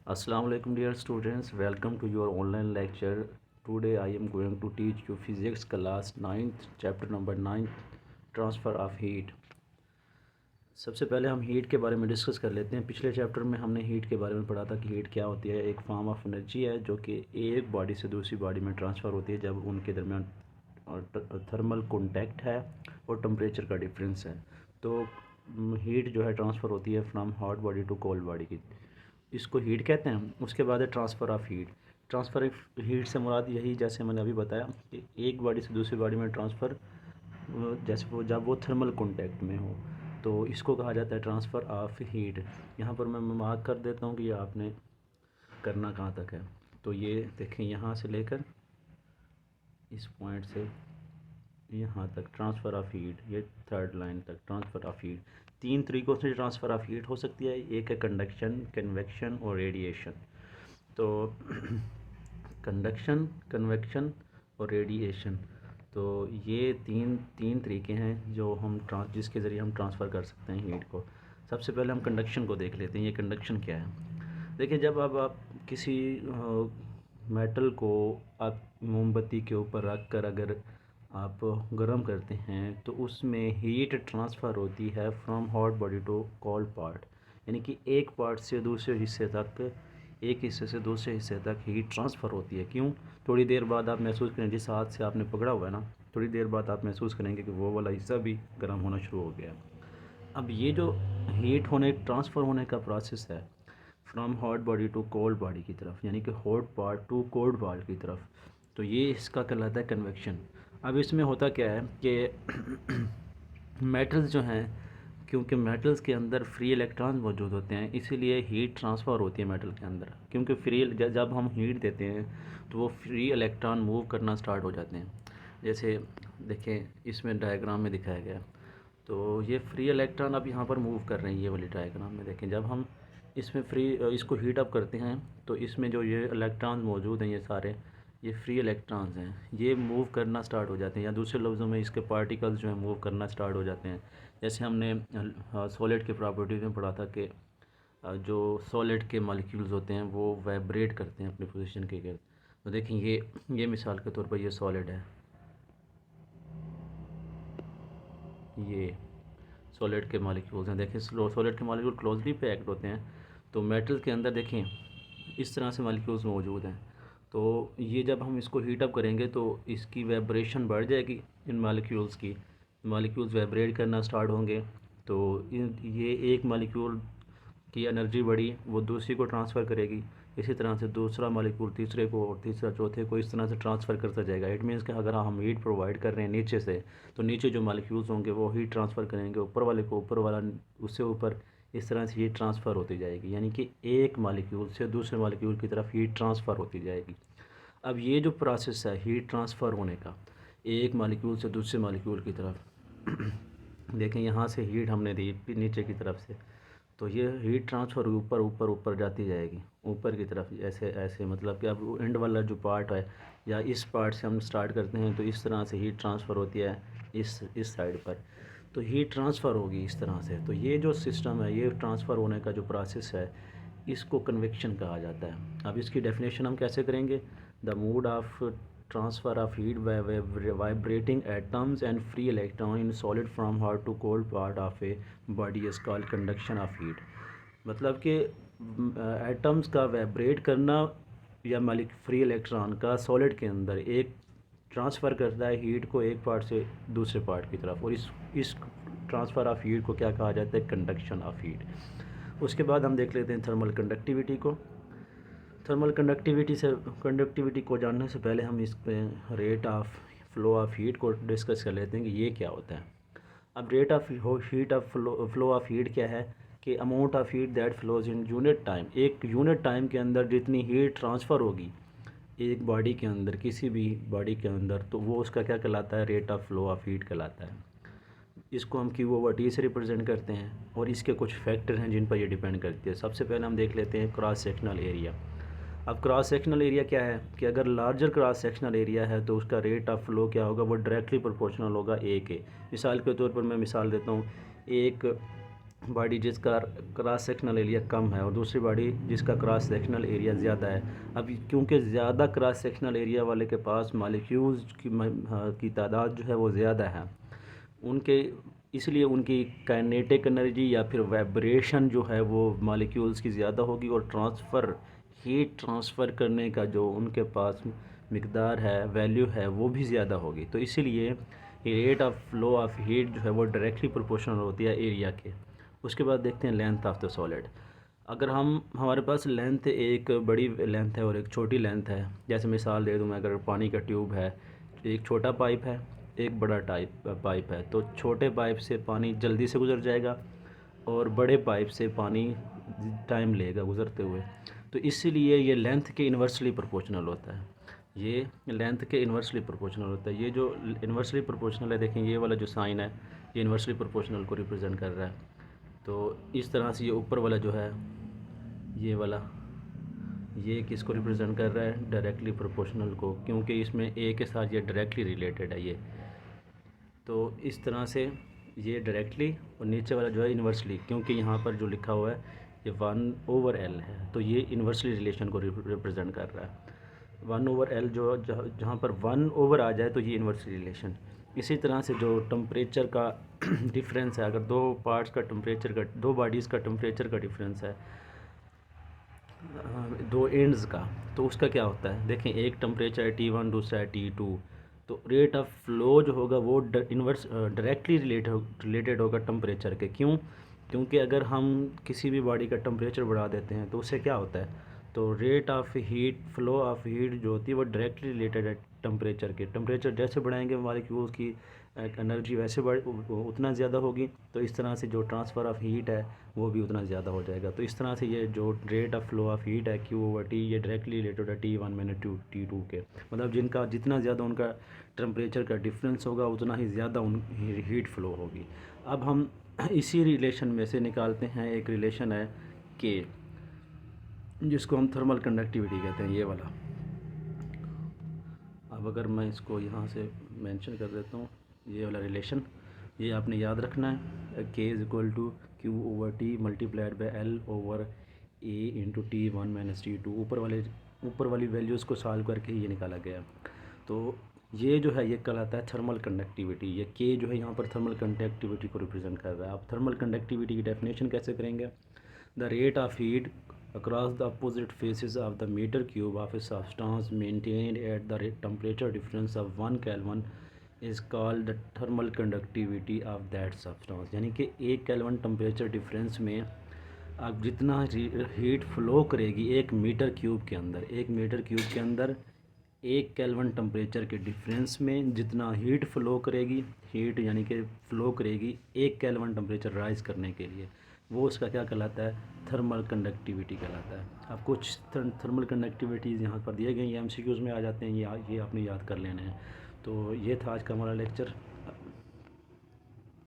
Assalamu alaikum dear students, welcome to your online lecture. Today I am going to teach you physics class 9th chapter number 9 transfer of heat. सबसे पहले हम heat के बारे में discuss कर लेते हैं। पिछले चैप्टर में हमने हीट के बारे में पढ़ा था कि हीट क्या होती है। एक फॉर्म ऑफ एनर्जी है जो कि एक बॉडी से दूसरी बॉडी में ट्रांसफ़र होती है जब उनके दरमियान थर्मल कॉन्टैक्ट है और टेम्परेचर का डिफरेंस है। तो हीट जो है ट्रांसफ़र होती है from hot body to cold body की, इसको हीट कहते हैं। उसके बाद है transfer of heat. Transfer of heat से मुराद यही, जैसे मैंने अभी बताया कि एक बॉडी से दूसरी बॉडी में ट्रांसफ़र, जैसे वो जब वो थर्मल कॉन्टैक्ट में हो, तो इसको कहा जाता है ट्रांसफ़र ऑफ हीट। यहाँ पर मैं मार्क कर देता हूँ कि ये आपने करना कहाँ तक है। तो ये देखें, यहाँ से लेकर इस पॉइंट से यहाँ तक ट्रांसफ़र ऑफ हीट, ये थर्ड लाइन तक ट्रांसफ़र ऑफ हीट। तीन तरीक़ों से ट्रांसफ़र ऑफ हीट हो सकती है। एक है कंडक्शन, कन्वेक्शन और रेडिएशन। तो कंडक्शन, कन्वेक्शन और रेडिएशन, तो ये तीन तरीके हैं जो हम जिसके ज़रिए हम ट्रांसफ़र कर सकते हैं हीट को। सबसे पहले हम कंडक्शन को देख लेते हैं। ये कंडक्शन क्या है। देखिए, जब अब आप किसी मेटल को आप मोमबत्ती के ऊपर रख कर अगर आप गर्म करते हैं तो उसमें हीट ट्रांसफ़र होती है from hot body to cold part, यानी कि एक पार्ट से दूसरे हिस्से तक, एक हिस्से से दूसरे हिस्से तक हीट ट्रांसफ़र होती है। क्यों? थोड़ी देर बाद आप महसूस करेंगे, जिस हाथ से आपने पकड़ा हुआ है ना, थोड़ी देर बाद आप महसूस करेंगे कि वो वाला हिस्सा भी गर्म होना शुरू हो गया। अब ये जो हीट होने ट्रांसफ़र होने का प्रोसेस है from hot body to cold body की तरफ, यानी कि hot part to cold part की तरफ, तो ये इसका कहलाता है कन्वेक्शन। अब इसमें होता क्या है कि मेटल्स जो हैं, क्योंकि मेटल्स के अंदर फ्री इलेक्ट्रॉन मौजूद होते हैं, इसीलिए हीट ट्रांसफ़र होती है मेटल के अंदर। क्योंकि जब हम हीट देते हैं तो वो फ्री इलेक्ट्रॉन मूव करना स्टार्ट हो जाते हैं। जैसे देखें, इसमें डायग्राम में दिखाया गया, तो ये फ्री इलेक्ट्रॉन अब यहाँ पर मूव कर रहे हैं। ये वाली डायग्राम में देखें, जब हम इसमें इसको हीट अप करते हैं तो इसमें जो ये इलेक्ट्रॉन मौजूद हैं, ये सारे ये फ्री इलेक्ट्रॉन्स हैं, ये मूव करना स्टार्ट हो जाते हैं, या दूसरे लफ्ज़ों में इसके पार्टिकल्स जो हैं मूव करना स्टार्ट हो जाते हैं। जैसे हमने सॉलिड के प्रॉपर्टीज़ में पढ़ा था कि जो सॉलिड के मॉलिक्यूल्स होते हैं वो वाइब्रेट करते हैं अपनी पोजीशन के गिर्द। तो देखें, ये मिसाल के तौर पर ये सॉलिड है, ये सॉलिड के मॉलिक्यूल्स हैं। देखें, सॉलिड के मॉलिक्यूल क्लोजली पैक्ड होते हैं। तो मेटल के अंदर देखें इस तरह से मॉलिक्यूल्स मौजूद हैं। तो ये जब हम इसको हीट अप करेंगे तो इसकी वाइब्रेशन बढ़ जाएगी, इन मॉलिक्यूल्स की। मॉलिक्यूल्स वाइब्रेट करना स्टार्ट होंगे, तो ये एक मॉलिक्यूल की एनर्जी बढ़ी, वो दूसरी को ट्रांसफ़र करेगी। इसी तरह से दूसरा मॉलिक्यूल तीसरे को, और तीसरा चौथे को, इस तरह से ट्रांसफ़र करता जाएगा। इट मीन्स कि अगर हम हीट प्रोवाइड कर रहे हैं नीचे से, तो नीचे जो मॉलिक्यूल्स होंगे वो हीट ट्रांसफ़र करेंगे ऊपर वाले को, ऊपर वाला उससे ऊपर, इस तरह से हीट ट्रांसफ़र होती जाएगी। यानी कि एक मॉलिक्यूल से दूसरे मॉलिक्यूल की तरफ हीट ट्रांसफ़र होती जाएगी। अब ये जो प्रोसेस है हीट ट्रांसफ़र होने का एक मॉलिक्यूल से दूसरे मॉलिक्यूल की तरफ, देखें यहाँ से हीट हमने दी नीचे की तरफ से, तो ये हीट ट्रांसफ़र ऊपर ऊपर ऊपर जाती जाएगी ऊपर की तरफ, ऐसे ऐसे। मतलब कि अब एंड वाला जो पार्ट है, या इस पार्ट से हम स्टार्ट करते हैं तो इस तरह से हीट ट्रांसफ़र होती है इस साइड पर, तो हीट ट्रांसफ़र होगी इस तरह से। तो ये जो सिस्टम है, ये ट्रांसफ़र होने का जो प्रोसेस है, इसको कन्वेक्शन कहा जाता है। अब इसकी डेफिनेशन हम कैसे करेंगे। The mode of transfer of heat by vibrating atoms and free electron in solid from hot to cold part of a body is called conduction of heat. मतलब कि एटम्स का वाइब्रेट करना या फ्री इलेक्ट्रॉन का solid के अंदर एक transfer करता है हीट को एक पार्ट से दूसरे पार्ट की तरफ, और इस ट्रांसफ़र ऑफ हीट को क्या कहा जाता है, कंडक्शन ऑफ हीट। उसके बाद हम देख लेते हैं थर्मल कंडक्टिविटी को। थर्मल कंडक्टिविटी को जानने से पहले हम इस rate of flow of heat को डिस्कस कर लेते हैं कि ये क्या होता है। अब rate of heat of flow of heat क्या है कि amount of heat that flows in unit time, एक यूनिट टाइम के अंदर जितनी हीट ट्रांसफ़र होगी एक बॉडी के अंदर, किसी भी बॉडी के अंदर, तो वो उसका क्या कहलाता है, rate of flow of heat कहलाता है। इसको हम क्यू ओवर टी से रिप्रेजेंट करते हैं, और इसके कुछ फैक्टर हैं जिन पर ये डिपेंड करती है। सबसे पहले हम देख लेते हैं क्रॉस सेक्शनल एरिया। अब क्रॉस सेक्शनल एरिया क्या है कि अगर लार्जर क्रॉस सेक्शनल एरिया है तो उसका रेट ऑफ फ्लो क्या होगा, वो डायरेक्टली प्रोपोर्शनल होगा ए के। मिसाल के तौर पर मैं मिसाल देता हूँ, एक बॉडी जिसका क्रॉस सेक्शनल एरिया कम है और दूसरी बॉडी जिसका क्रॉस सेक्शनल एरिया ज़्यादा है। अब क्योंकि ज़्यादा क्रॉस सेक्शनल एरिया वाले के पास मॉलिक्यूल्स की तादाद जो है वो ज़्यादा है उनके, इसलिए उनकी काइनेटिक एनर्जी या फिर वाइब्रेशन जो है वो मॉलिक्यूल्स की ज़्यादा होगी और हीट ट्रांसफ़र करने का जो उनके पास मिकदार है, वैल्यू है, वो भी ज़्यादा होगी। तो इसीलिए rate of flow of heat जो है वो डायरेक्टली प्रोपोर्शनल होती है एरिया के। उसके बाद देखते हैं लेंथ ऑफ द सॉलिड। अगर हमारे पास लेंथ, एक बड़ी लेंथ है और एक छोटी लेंथ है, जैसे मिसाल दे दूँ मैं, अगर पानी का ट्यूब है, एक छोटा पाइप है, एक बड़ा पाइप है, तो छोटे पाइप से पानी जल्दी से गुजर जाएगा और बड़े पाइप से पानी टाइम लेगा गुज़रते हुए। तो इसीलिए ये लेंथ के इन्वर्सली प्रोपोर्शनल होता है, ये लेंथ के इन्वर्सली प्रोपोर्शनल होता है। ये जो इन्वर्सली प्रोपोर्शनल है, देखें ये वाला जो साइन है ये इन्वर्सली प्रोपोर्शनल को रिप्रेजेंट कर रहा है। तो इस तरह से ये ऊपर वाला जो है ये वाला, ये किसको रिप्रेजेंट कर रहा है? डायरेक्टली प्रोपोर्शनल को, क्योंकि इसमें ए के साथ ये डायरेक्टली रिलेटेड है ये। तो इस तरह से ये डायरेक्टली, और नीचे वाला जो है इन्वर्सली, क्योंकि यहाँ पर जो लिखा हुआ है ये 1/L है, तो ये इन्वर्सली रिलेशन को रिप्रेजेंट कर रहा है। 1/L जो जहाँ पर 1 ओवर आ जाए तो ये इन्वर्सली रिलेशन। इसी तरह से जो टेम्परेचर का डिफरेंस है, अगर दो पार्ट्स का टेम्परेचर का, दो बॉडीज़ का टेम्परेचर का डिफरेंस है दो एंड्स का, तो उसका क्या होता है? देखें, एक टेम्परेचर है T1, दूसरा है T2, तो रेट ऑफ फ्लो जो होगा वो डायरेक्टली रिलेटेड होगा टेम्परेचर के। क्यों? क्योंकि अगर हम किसी भी बॉडी का टेम्परेचर बढ़ा देते हैं तो उससे क्या होता है? तो rate of heat, flow of heat जो होती है वो डायरेक्टली रिलेटेड है टेम्परेचर के। टेम्परेचर जैसे बढ़ाएंगे मॉलिक्यूल्स की एनर्जी वैसे उतना ज़्यादा होगी, तो इस तरह से जो ट्रांसफ़र ऑफ हीट है वो भी उतना ज़्यादा हो जाएगा। तो इस तरह से ये जो rate of flow of heat है Q/T, ये डायरेक्टली रिलेटेड है T1 माइनस T2 के। मतलब जिनका जितना ज़्यादा उनका टेम्परेचर का डिफरेंस होगा उतना ही ज़्यादा हीट फ्लो होगी। अब हम इसी रिलेशन में से निकालते हैं, एक रिलेशन है K, जिसको हम थर्मल कंडक्टिविटी कहते हैं, ये वाला। अब अगर मैं इसको यहाँ से मेंशन कर देता हूँ, ये वाला रिलेशन, ये आपने याद रखना है, K = Q/T multiplied by L/A into T1 minus T2। ऊपर वाली वैल्यूज़ को सॉल्व करके ये निकाला गया। तो ये जो है ये कहलाता है थर्मल कंडक्टिविटी। ये K जो है यहाँ पर थर्मल कंडक्टिविटी को रिप्रेजेंट कर रहा है। आप थर्मल कंडक्टिविटी की डेफिनेशन कैसे करेंगे? The rate of heat across the opposite faces of the meter cube of a substance maintained at the temperature difference of 1 Kelvin is called the thermal conductivity of that substance। यानी कि 1 kelvin temperature difference में आप जितना heat flow करेगी एक metre cube के अंदर, 1 kelvin temperature के डिफरेंस में जितना हीट फ्लो करेगी, हीट यानी कि फ़्लो करेगी 1 केल्विन टेम्परेचर राइज़ करने के लिए, वो उसका क्या कहलाता है? थर्मल कंडक्टिविटी कहलाता है। अब कुछ थर्मल कंडक्टिविटीज़ यहाँ पर दिए गए, ये MCQs में आ जाते हैं, ये आपने याद कर लेने हैं। तो ये था आज का हमारा लेक्चर।